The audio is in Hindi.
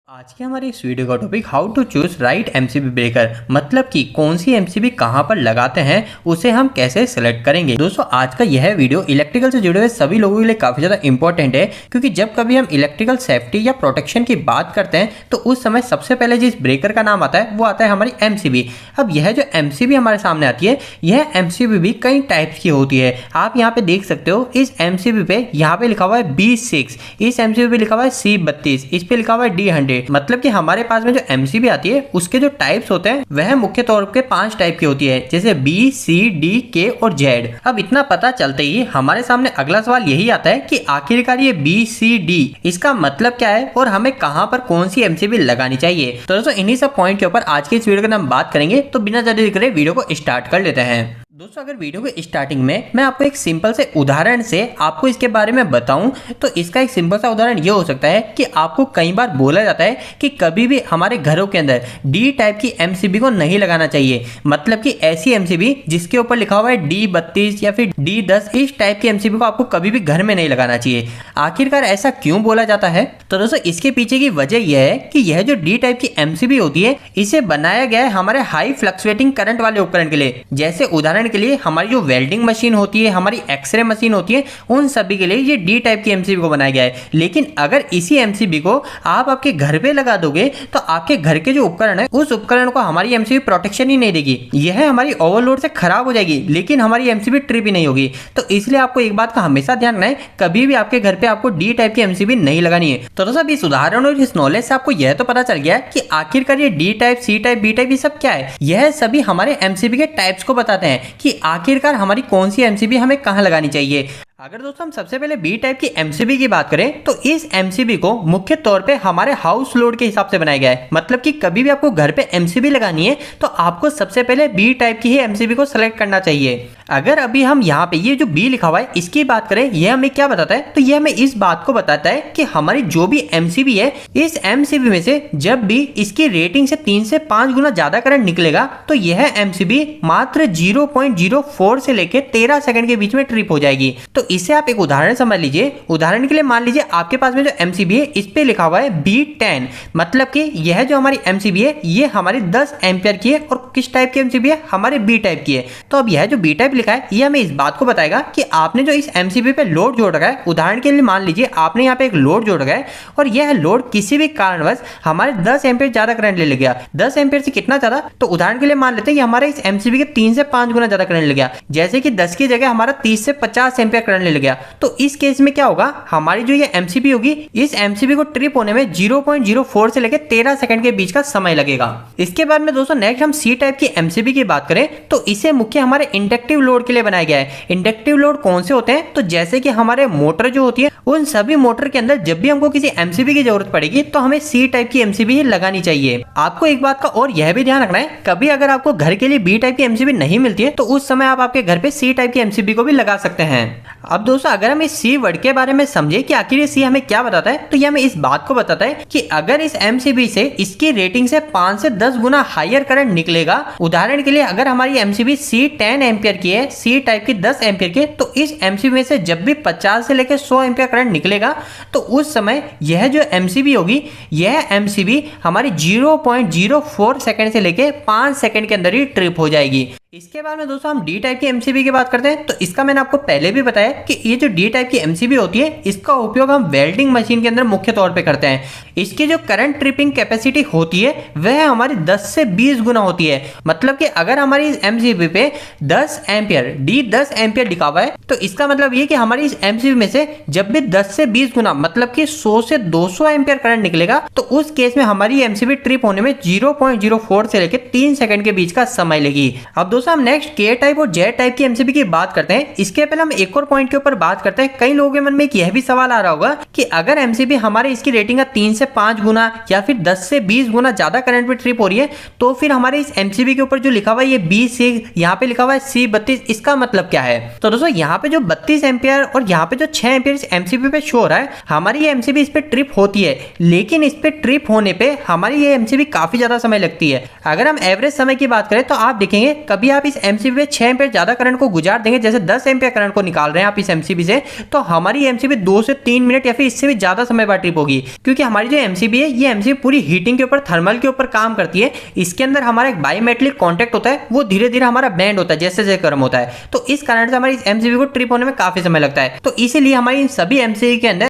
आज की हमारी इस वीडियो का topic how to choose right MCB breaker, मतलब कि कौन सी एमसीबी कहां पर लगाते हैं उसे हम कैसे सेलेक्ट करेंगे। दोस्तों आज का यह वीडियो इलेक्ट्रिकल से जुड़े हुए सभी लोगों के लिए काफी ज्यादा इंपॉर्टेंट है, क्योंकि जब कभी हम इलेक्ट्रिकल सेफ्टी या प्रोटेक्शन की बात करते हैं तो उस समय सबसे पहले जिस ब्रेकर का नाम आता है वो आता है हमारी एमसीबी। अब यह जो एमसीबी हमारे सामने आती है, यह एमसीबी भी कई टाइप्स की होती है। आप यहाँ पे देख सकते हो इस एमसीबी पे यहाँ पे लिखा हुआ है B6, इस एमसीबी पे लिखा हुआ है C32, इस पे लिखा हुआ है D100। मतलब कि हमारे पास में जो एमसीबी आती है उसके जो टाइप्स होते हैं वह मुख्य तौर पे 5 टाइप की होती है, जैसे B, C, D, K और Z। अब इतना पता चलते ही हमारे सामने अगला सवाल यही आता है कि आखिरकार ये B, C, D इसका मतलब क्या है और हमें कहां पर कौन सी एमसीबी लगानी चाहिए। तो दोस्तों इन्हीं सब पॉइंट के ऊपर आज की इस वीडियो के अंदर हम बात करेंगे, तो बिना ज्यादा देरी करे वीडियो को स्टार्ट कर लेते हैं। दोस्तों अगर वीडियो के स्टार्टिंग में मैं आपको एक सिंपल से उदाहरण से आपको इसके बारे में बताऊं, तो इसका एक सिंपल सा उदाहरण ये हो सकता है कि आपको कई बार बोला जाता है कि कभी भी हमारे घरों के अंदर डी टाइप की एमसीबी को नहीं लगाना चाहिए। मतलब कि ऐसी एमसीबी जिसके ऊपर लिखा हुआ है D32 या फिर D10, इस टाइप की एमसीबी को आपको कभी भी घर में नहीं लगाना चाहिए। आखिरकार ऐसा क्यों बोला जाता है? तो दोस्तों इसके पीछे की वजह यह है कि यह जो डी टाइप की एमसीबी होती है इसे बनाया गया है हमारे हाई फ्लक्चुएटिंग करंट वाले उपकरण के लिए। जैसे उदाहरण के लिए हमारी जो वेल्डिंग मशीन होती है, हमारी एक्सरे मशीन होती है, उन सभी के लिए ये डी टाइप की एमसीबी को बनाया गया है। लेकिन अगर इसी एमसीबी को आप आपके घर पे लगा दोगे तो आपके घर के जो उपकरण है उस उपकरण को हमारी एमसीबी प्रोटेक्शन ही नहीं देगी। यह हमारी ओवरलोड से खराब हो जाएगी, लेकिन हमारी एमसीबी ट्रिप ही नहीं होगी। तो इसलिए आपको एक बात का हमेशा ध्यान रखना है, कभी भी आपके घर पे आपको डी टाइप की एमसीबी नहीं लगानी है। तो दोस्तों इस उदाहरण और इस नॉलेज से आपको यह तो पता चल गया कि आखिरकार ये D type, C type, B type ये सब क्या है। यह सभी हमारे एमसीबी के टाइप्स को बताते हैं कि आखिरकार हमारी कौन सी एमसीबी हमें कहां लगानी चाहिए। अगर दोस्तों हम सबसे पहले बी टाइप की एमसीबी की बात करें तो इस एमसीबी को मुख्य तौर पे हमारे हाउस लोड के हिसाब से बनाया गया है। मतलब कि कभी भी आपको घर पे एमसीबी लगानी है तो आपको सबसे पहले बी टाइप की ही एमसीबी को सेलेक्ट करना चाहिए। अगर अभी हम यहाँ पे ये जो बी लिखा हुआ है इसकी बात करें, यह हमें क्या बताता है? तो यह हमें इस बात को बताता है कि हमारी जो भी एमसीबी है, इस एमसीबी में से जब भी इसकी रेटिंग से 3 से 5 गुना ज्यादा करंट निकलेगा तो यह एमसीबी मात्र 0.04 से लेकर 13 सेकंड के बीच में ट्रिप हो जाएगी। तो इसे आप एक उदाहरण समझ लीजिए। उदाहरण के लिए मान लीजिए आपके पास में जो एमसीबी है इस पे लिखा हुआ है B10, मतलब कि यह जो हमारी एमसीबी है ये हमारी 10 एम्पियर की है और किस टाइप की एमसीबी है? हमारे बी टाइप की है। तो अब यह जो बी टाइप लिखा है ये हमें इस बात को बताएगा कि आपने जो इस एमसीबी पे लोड जोड़ रखा है, उदाहरण के लिए मान लीजिए आपने यहाँ पे एक लोड जोड़ रखा है और यह लोड किसी भी कारणवश हमारे 10 एम्पियर ज्यादा करंट ले गया। 10 एम्पियर से कितना ज्यादा? तो उदाहरण के लिए मान लेते हैं कि हमारे इस एमसीबी के 3 से 5 गुना ज्यादा करंट ले गया, जैसे कि 10 की जगह हमारा 30 से 50 एम्पियर करंट ले गया। तो इस केस में क्या होगा? हमारी जो ये एमसीबी होगी, इस एमसीबी को ट्रिप होने में 0.04 से लेकर 13 सेकंड के बीच का समय लगेगा। इसके बाद में दोस्तों नेक्स्ट हम सी टाइप की एमसीबी की बात करें तो इसे मुख्य हमारे इंडक्टिव लोड के लिए बनाया गया है। इंडक्टिव लोड कौन से होते हैं? तो जैसे कि हमारे मोटर जो होती है, उन सभी मोटर के अंदर जब भी हमको किसी एमसीबी की जरूरत पड़ेगी तो हमें सी टाइप की एमसीबी ही लगानी चाहिए। आपको एक बात का और यह भी ध्यान रखना है, कभी अगर आपको घर के लिए बी टाइप की एमसीबी नहीं मिलती है तो उस समय आप आपके घर पे सी टाइप की एमसीबी को भी लगा सकते हैं। अब दोस्तों अगर हम इस सी वर्ड के बारे में समझे कि आखिर ये सी हमें क्या बताता है, तो ये हमें इस बात को बताता है कि अगर इस एमसीबी से इसकी रेटिंग से 5 से 10 गुना हायर करंट निकलेगा, उदाहरण के लिए अगर हमारी एमसीबी सी 10 एम्पियर की है, सी टाइप की 10 एम्पियर की, तो इस एमसीबी में से जब भी 50 से लेकर 100 एम्पियर करंट निकलेगा तो उस समय यह जो एमसीबी होगी, यह एमसीबी हमारी 0.04 सेकंड से लेकर 5 सेकंड के अंदर ही ट्रिप हो जाएगी। इसके बाद में दोस्तों हम डी टाइप की एमसीबी की बात करते हैं। तो इसका मैंने आपको पहले भी बताया कि ये जो डी टाइप की एमसीबी होती है इसका उपयोग हम वेल्डिंग मशीन के अंदर मुख्य तौर पे करते हैं। इसकी जो करंट ट्रिपिंग कैपेसिटी होती है वह हमारी 10 से 20 गुना होती है। मतलब कि अगर हमारी इस एमसीबी पे 10 एम्पियर D10 एम्पियर लिखा हुआ है तो इसका मतलब ये कि हमारी इस एमसीबी में से जब भी 10 से 20 गुना मतलब कि 100 से 200 एम्पियर करंट निकलेगा तो उस केस में हमारी एमसीबी ट्रिप होने में 0.04 से लेकर 3 सेकंड के बीच का समय लेगी। अब दोस्तों हम नेक्स्ट के टाइप और जेड टाइप की एमसीबी की बात करते हैं। इसके पहले हम एक और पॉइंट के ऊपर बात करते हैं। कई लोगों के मन में एक यह भी सवाल आ रहा होगा कि अगर एमसीबी हमारे इसकी रेटिंग का 3 से 5 गुना या फिर 10 से 20 गुना ज्यादा करंट पे ट्रिप हो रही है तो फिर हमारे इस एमसीबी के ऊपर जो लिखा हुआ है ये B6, यहाँ पे लिखा हुआ है C32, इसका मतलब क्या है? तो दोस्तों यहाँ पे जो 32 एम्पियर और यहाँ पे जो 6 एम्पियर इस एमसीबी पे शो हो रहा है, हमारी ये एमसीबी इस पे ट्रिप होती है, लेकिन इस पे ट्रिप होने पे हमारी ये एमसीबी काफी ज्यादा समय लगती है। अगर हम एवरेज समय की बात करें तो आप देखेंगे कभी भी आप इस एमसीबी में 6 एम्पीयर ज्यादा करंट को गुजार देंगे, जैसे 10 एम्पीयर करंट को निकाल रहे हैं आप इस एमसीबी से, तो हमारी एमसीबी 2 से 3 मिनट या फिर इससे भी ज्यादा समय बाद ट्रिप होगी। क्योंकि हमारी जो एमसीबी है ये एमसीबी पूरी हीटिंग के ऊपर, थर्मल के ऊपर काम करती है। इसके अंदर हमारा एक बायोमेट्रिक कॉन्टैक्ट होता है, वो धीरे धीरे हमारा बैंड होता है जैसे जैसे गर्म होता है। तो इस कारण से हमारी इस एमसीबी को ट्रिप होने में काफी समय लगता है। तो इसीलिए हमारी इन सभी एमसीबी के अंदर